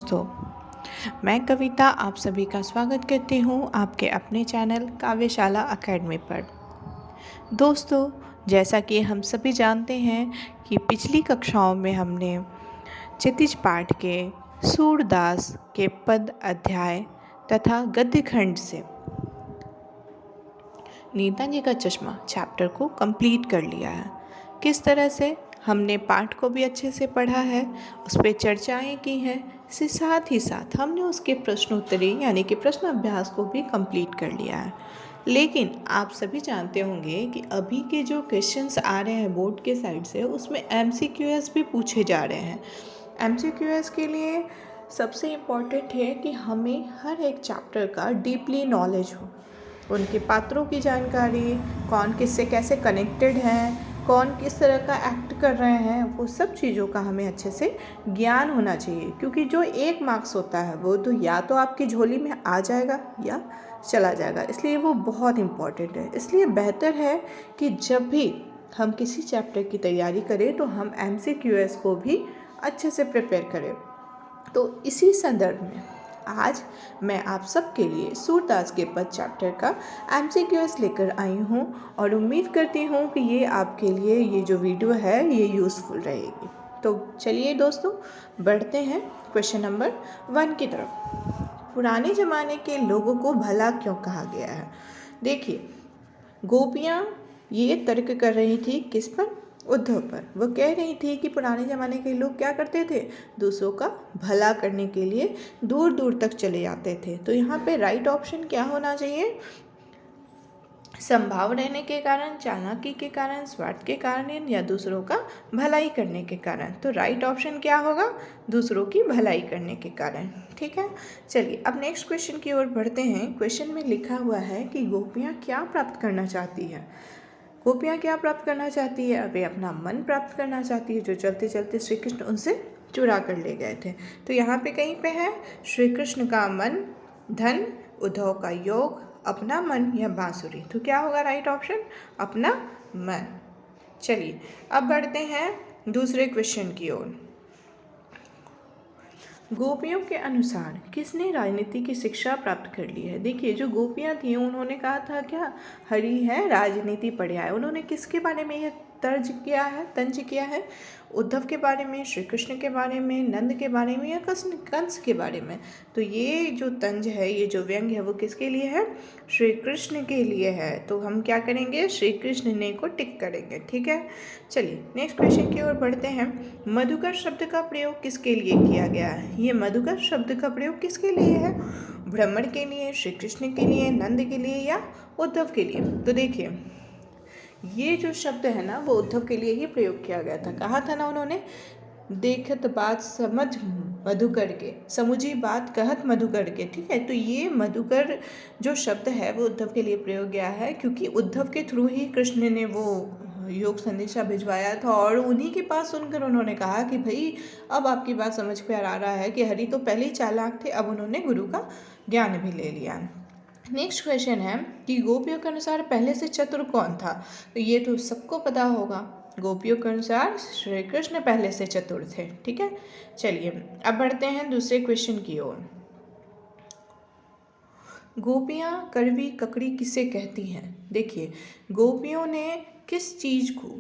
तो मैं कविता आप सभी का स्वागत करती हूँ आपके अपने चैनल काव्यशाला एकेडमी पर। दोस्तों, जैसा कि हम सभी जानते हैं कि पिछली कक्षाओं में हमने क्षितिज पाठ के सूरदास के पद अध्याय तथा गद्य खंड से नेताजी का चश्मा चैप्टर को कंप्लीट कर लिया है। किस तरह से हमने पाठ को भी अच्छे से पढ़ा है, उस पर चर्चाएं की हैं, इसके साथ ही साथ हमने उसके प्रश्नोत्तरी यानी कि प्रश्न अभ्यास को भी कंप्लीट कर लिया है। लेकिन आप सभी जानते होंगे कि अभी के जो क्वेश्चंस आ रहे हैं बोर्ड के साइड से, उसमें MCQS भी पूछे जा रहे हैं। MCQS के लिए सबसे इम्पॉर्टेंट है कि हमें हर एक चैप्टर का डीपली नॉलेज हो, उनके पात्रों की जानकारी, कौन किससे कैसे कनेक्टेड हैं, कौन किस तरह का एक्ट कर रहे हैं, वो सब चीज़ों का हमें अच्छे से ज्ञान होना चाहिए। क्योंकि जो 1 मार्क्स होता है वो तो या तो आपकी झोली में आ जाएगा या चला जाएगा, इसलिए वो बहुत इम्पॉर्टेंट है। इसलिए बेहतर है कि जब भी हम किसी चैप्टर की तैयारी करें तो हम MCQS को भी अच्छे से प्रिपेयर करें। तो इसी संदर्भ में आज मैं आप सबके लिए सूरदास के पद चैप्टर का MCQS लेकर आई हूँ और उम्मीद करती हूँ कि ये आपके लिए ये जो वीडियो है ये यूज़फुल रहेगी। तो चलिए दोस्तों, बढ़ते हैं क्वेश्चन नंबर 1 की तरफ। पुराने ज़माने के लोगों को भला क्यों कहा गया है? देखिए, गोपियाँ ये तर्क कर रही थी किस पर? उद्धव पर। वो कह रही थी कि पुराने ज़माने के लोग क्या करते थे, दूसरों का भला करने के लिए दूर दूर तक चले जाते थे। तो यहाँ पे राइट ऑप्शन क्या होना चाहिए? संभाव रहने के कारण, चालाकी के कारण, स्वार्थ के कारण या दूसरों का भलाई करने के कारण। तो राइट ऑप्शन क्या होगा? दूसरों की भलाई करने के कारण। ठीक है, चलिए अब नेक्स्ट क्वेश्चन की ओर बढ़ते हैं। क्वेश्चन में लिखा हुआ है कि गोपियाँ क्या प्राप्त करना चाहती है? गोपियाँ क्या प्राप्त करना चाहती है? वे अपना मन प्राप्त करना चाहती है, जो चलते चलते श्री कृष्ण उनसे चुरा कर ले गए थे। तो यहाँ पे कहीं पे है श्री कृष्ण का मन, धन, उद्धव का योग, अपना मन या बांसुरी। तो क्या होगा राइट ऑप्शन? अपना मन। चलिए अब बढ़ते हैं दूसरे क्वेश्चन की ओर। गोपियों के अनुसार किसने राजनीति की शिक्षा प्राप्त कर ली है? देखिए, जो गोपियाँ थीं उन्होंने कहा था क्या, हरि है राजनीति पढ़ा है। उन्होंने किसके बारे में यह तंज किया है? उद्धव के बारे में, श्री कृष्ण के बारे में, नंद के बारे में या कंस के बारे में? तो ये जो तंज है, ये जो व्यंग है, वो किसके लिए है? श्री कृष्ण के लिए है। तो हम क्या करेंगे? श्री कृष्ण ने को टिक करेंगे। ठीक है, चलिए नेक्स्ट क्वेश्चन की ओर बढ़ते हैं। मधुकर शब्द का प्रयोग किसके लिए किया गया है? ये मधुकर शब्द का प्रयोग किसके लिए है? ब्राह्मण के लिए, श्री कृष्ण के लिए, नंद के लिए या उद्धव के लिए? तो देखिए, ये जो शब्द है ना, वो उद्धव के लिए ही प्रयोग किया गया था। कहा था ना उन्होंने, देखत बात समझ मधुकर के, समुझी बात कहत मधुकर के। ठीक है, तो ये मधुकर जो शब्द है वो उद्धव के लिए प्रयोग किया है, क्योंकि उद्धव के थ्रू ही कृष्ण ने वो योग संदेशा भिजवाया था और उन्हीं के पास सुनकर उन्होंने कहा कि भाई अब आपकी बात समझ पे आ रहा है कि हरि तो पहले ही चालाक थे, अब उन्होंने गुरु का ज्ञान भी ले लिया। नेक्स्ट क्वेश्चन है कि गोपियों के अनुसार पहले से चतुर कौन था? तो ये तो सबको पता होगा, गोपियों के अनुसार श्री कृष्ण पहले से चतुर थे। ठीक है, चलिए अब बढ़ते हैं दूसरे क्वेश्चन की ओर। गोपियाँ कड़वी ककड़ी किसे कहती हैं? देखिए, गोपियों ने किस चीज़ को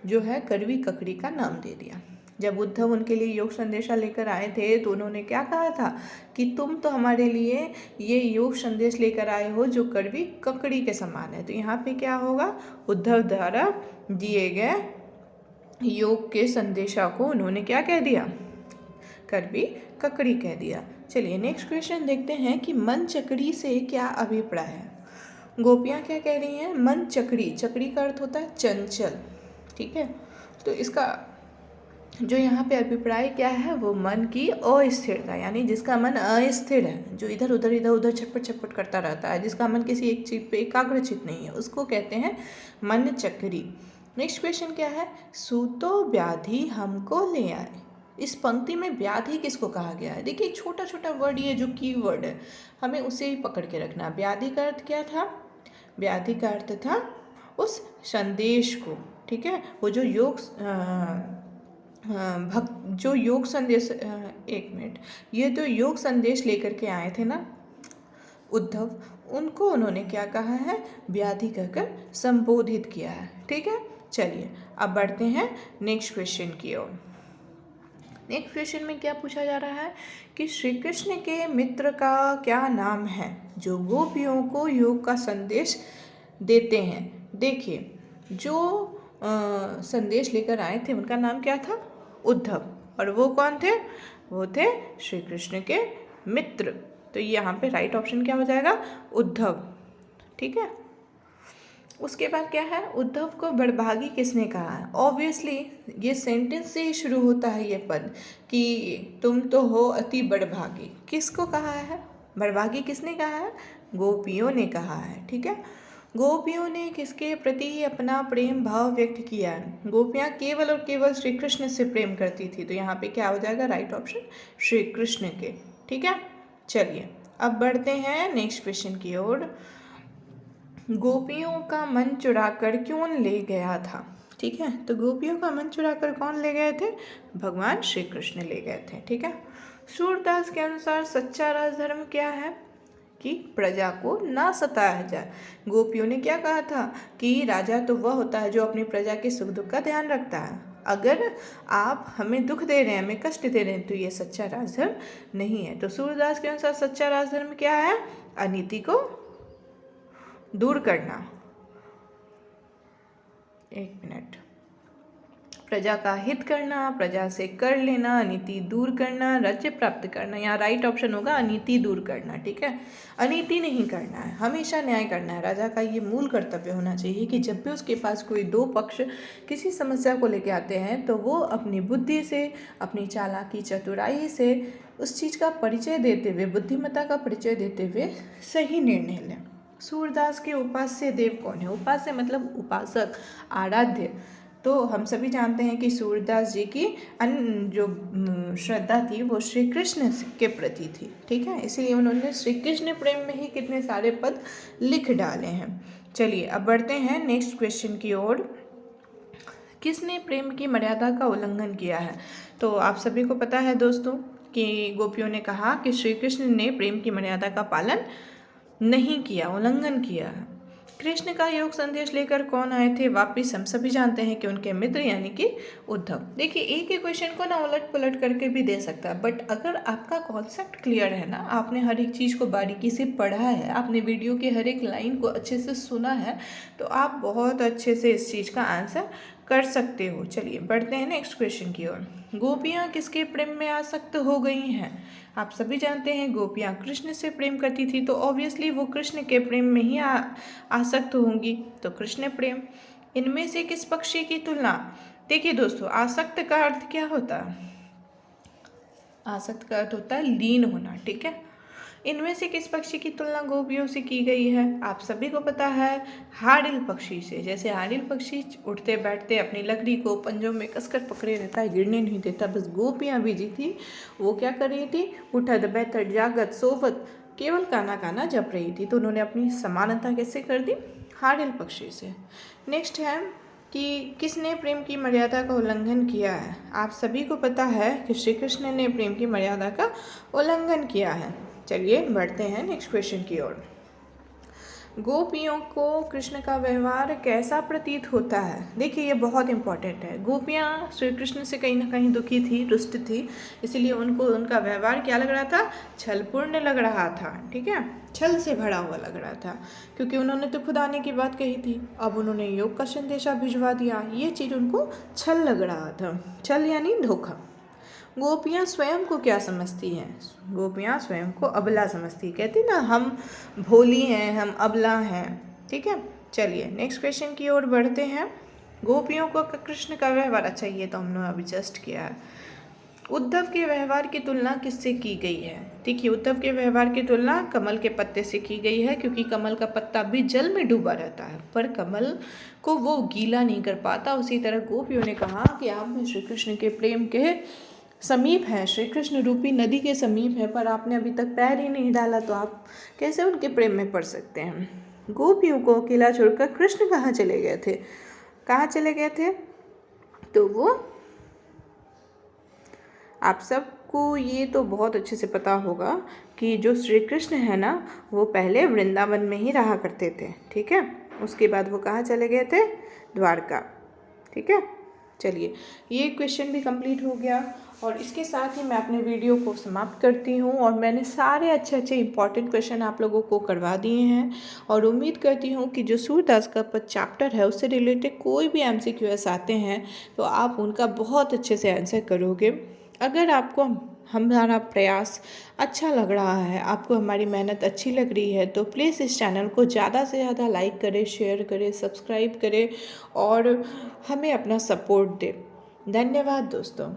जो है कड़वी ककड़ी का नाम दे दिया? जब उद्धव उनके लिए योग संदेशा लेकर आए थे तो उन्होंने क्या कहा था कि तुम तो हमारे लिए ये योग संदेश लेकर आए हो जो कड़वी ककड़ी के समान है। तो यहाँ पे क्या होगा? उद्धव द्वारा दिए गए योग के संदेशा को उन्होंने क्या कह दिया? कड़वी ककड़ी कह दिया। चलिए नेक्स्ट क्वेश्चन देखते हैं कि मन चकड़ी से क्या अभिप्राय है? गोपियाँ क्या कह रही हैं? मन चकड़ी, चकड़ी का अर्थ होता है चंचल। ठीक है, तो इसका जो यहाँ पे अभिप्राय क्या है, वो मन की अस्थिरता, यानी जिसका मन अस्थिर है, जो इधर उधर छटपट छटपट करता रहता है, जिसका मन किसी एक चीज़ पे एकाग्रचित नहीं है, उसको कहते हैं मन चक्री। नेक्स्ट क्वेश्चन क्या है? सूतो व्याधि हमको ले आए। इस पंक्ति में व्याधि किसको कहा गया है? देखिए, छोटा छोटा वर्ड, ये जो की वर्ड है हमें उसे ही पकड़ के रखना। व्याधि का अर्थ क्या था? व्याधि का अर्थ था उस संदेश को। ठीक है, वो जो योग भक्त जो योग संदेश, एक मिनट, ये तो योग संदेश लेकर के आए थे ना उद्धव, उनको उन्होंने क्या कहा है, व्याधि कहकर संबोधित किया है। ठीक है, चलिए अब बढ़ते हैं नेक्स्ट क्वेश्चन की ओर। नेक्स्ट क्वेश्चन में क्या पूछा जा रहा है कि श्री कृष्ण के मित्र का क्या नाम है जो गोपियों को योग का संदेश देते हैं। देखिए, जो संदेश लेकर आए थे उनका नाम क्या था, उद्धव, और वो कौन थे, वो थे श्री कृष्ण के मित्र। तो यहाँ पे राइट ऑप्शन क्या हो जाएगा, उद्धव। ठीक है, उसके बाद क्या है, उद्धव को बड़भागी किसने कहा है। ऑब्वियसली ये सेंटेंस से ही शुरू होता है ये पद कि तुम तो हो अति बड़भागी। किसको कहा है, बड़भागी किसने कहा है, गोपियों ने कहा है। ठीक है, गोपियों ने किसके प्रति अपना प्रेम भाव व्यक्त किया है, गोपियाँ केवल और केवल श्री कृष्ण से प्रेम करती थी। तो यहाँ पे क्या हो जाएगा, राइट ऑप्शन श्री कृष्ण के। ठीक है, चलिए अब बढ़ते हैं नेक्स्ट क्वेश्चन की ओर। गोपियों का मन चुराकर क्यों ले गया था। ठीक है, तो गोपियों का मन चुराकर कौन ले गए थे, भगवान श्री कृष्ण ले गए थे। ठीक है, सूरदास के अनुसार सच्चा राजधर्म क्या है कि प्रजा को ना सताया जाए। गोपियों ने क्या कहा था कि राजा तो वह होता है जो अपनी प्रजा के सुख दुख का ध्यान रखता है। अगर आप हमें दुख दे रहे हैं, हमें कष्ट दे रहे हैं, तो ये सच्चा राजधर्म नहीं है। तो सूरदास के अनुसार सच्चा राजधर्म क्या है, अनीति को दूर करना। एक मिनट, प्रजा का हित करना, प्रजा से कर लेना, अनीति दूर करना, राज्य प्राप्त करना। यहाँ राइट ऑप्शन होगा अनीति दूर करना। ठीक है, अनीति नहीं करना है, हमेशा न्याय करना है। राजा का ये मूल कर्तव्य होना चाहिए कि जब भी उसके पास कोई दो पक्ष किसी समस्या को लेकर आते हैं तो वो अपनी बुद्धि से, अपनी चालाकी चतुराई से उस चीज़ का परिचय देते हुए, बुद्धिमत्ता का परिचय देते हुए सही निर्णय लें। सूरदास के उपास्य देव कौन है, उपास्य मतलब उपासक, आराध्य। तो हम सभी जानते हैं कि सूरदास जी की जो श्रद्धा थी वो श्री कृष्ण के प्रति थी। ठीक है, इसलिए उन्होंने श्री कृष्ण प्रेम में ही कितने सारे पद लिख डाले हैं। चलिए अब बढ़ते हैं नेक्स्ट क्वेश्चन की ओर। किसने प्रेम की मर्यादा का उल्लंघन किया है। तो आप सभी को पता है दोस्तों कि गोपियों ने कहा कि श्री कृष्ण ने प्रेम की मर्यादा का पालन नहीं किया, उल्लंघन किया। कृष्ण का योग संदेश लेकर कौन आए थे, वापिस हम सभी जानते हैं कि उनके मित्र यानी कि उद्धव। देखिए, एक ही क्वेश्चन को ना उलट पुलट करके भी दे सकता है, बट अगर आपका कॉन्सेप्ट क्लियर है ना, आपने हर एक चीज़ को बारीकी से पढ़ा है, आपने वीडियो के हर एक लाइन को अच्छे से सुना है, तो आप बहुत अच्छे से इस चीज़ का आंसर कर सकते हो। चलिए बढ़ते हैं नेक्स्ट क्वेश्चन की ओर। गोपियाँ किसके प्रेम में आसक्त हो गई हैं। आप सभी जानते हैं गोपियाँ कृष्ण से प्रेम करती थी, तो ऑब्वियसली वो कृष्ण के प्रेम में ही आसक्त होंगी। तो कृष्ण प्रेम, इनमें से किस पक्षी की तुलना। देखिए दोस्तों, आसक्त का अर्थ क्या होता है, आसक्त का अर्थ होता है लीन होना। ठीक है, इनमें से किस पक्षी की तुलना गोपियों से की गई है। आप सभी को पता है हाडिल पक्षी से। जैसे हाडिल पक्षी उठते बैठते अपनी लकड़ी को पंजों में कसकर पकड़े रहता है, गिरने नहीं देता। बस गोपियाँ भी जी थी, वो क्या कर रही थी, उठत बैठत जागत सोवत केवल काना काना जप रही थी। तो उन्होंने अपनी समानता कैसे कर दी, हाडिल पक्षी से। नेक्स्ट है कि किसने प्रेम की मर्यादा का उल्लंघन किया है। आप सभी को पता है कि श्री कृष्ण ने प्रेम की मर्यादा का उल्लंघन किया है। चलिए बढ़ते हैं नेक्स्ट क्वेश्चन की ओर। गोपियों को कृष्ण का व्यवहार कैसा प्रतीत होता है। देखिए, ये बहुत इंपॉर्टेंट है। गोपियाँ श्री कृष्ण से कहीं ना कहीं दुखी थी, रुष्ट थी, इसीलिए उनको उनका व्यवहार क्या लग रहा था, छलपूर्ण लग रहा था। ठीक है, छल से भरा हुआ लग रहा था, क्योंकि उन्होंने तो खुद आने की बात कही थी, अब उन्होंने योग का संदेशा भिजवा दिया। ये चीज़ उनको छल लग रहा था, छल यानी धोखा। गोपियाँ स्वयं को क्या समझती हैं, गोपियाँ स्वयं को अबला समझती, कहती ना हम भोली हैं, हम अबला हैं। ठीक है, चलिए नेक्स्ट क्वेश्चन की ओर बढ़ते हैं। गोपियों को कृष्ण का व्यवहार, अच्छा ये तो हमने अभी जस्ट किया है। उद्धव के व्यवहार की तुलना किससे की गई है। देखिए, उद्धव के व्यवहार की तुलना कमल के पत्ते से की गई है, क्योंकि कमल का पत्ता भी जल में डूबा रहता है पर कमल को वो गीला नहीं कर पाता। उसी तरह गोपियों ने कहा कि आप में श्री कृष्ण के प्रेम के समीप है, श्री कृष्ण रूपी नदी के समीप है, पर आपने अभी तक पैर ही नहीं डाला, तो आप कैसे उनके प्रेम में पड़ सकते हैं। गोपियों को अकेला छोड़कर कृष्ण कहाँ चले गए थे, कहाँ चले गए थे, तो वो आप सबको ये तो बहुत अच्छे से पता होगा कि जो श्री कृष्ण है ना, वो पहले वृंदावन में ही रहा करते थे, ठीक है। उसके बाद वो कहाँ चले गए थे? द्वारका, ठीक है। चलिए, ये क्वेश्चन भी कंप्लीट हो गया और इसके साथ ही मैं अपने वीडियो को समाप्त करती हूँ। और मैंने सारे अच्छे अच्छे इंपॉर्टेंट क्वेश्चन आप लोगों को करवा दिए हैं और उम्मीद करती हूँ कि जो सूरदास का चैप्टर है उससे रिलेटेड कोई भी MCQs आते हैं तो आप उनका बहुत अच्छे से आंसर करोगे। अगर आपको हमारा प्रयास अच्छा लग रहा है, आपको हमारी मेहनत अच्छी लग रही है, तो प्लीज़ इस चैनल को ज़्यादा से ज़्यादा लाइक करें, शेयर करें, सब्सक्राइब करें और हमें अपना सपोर्ट दें। धन्यवाद दोस्तों।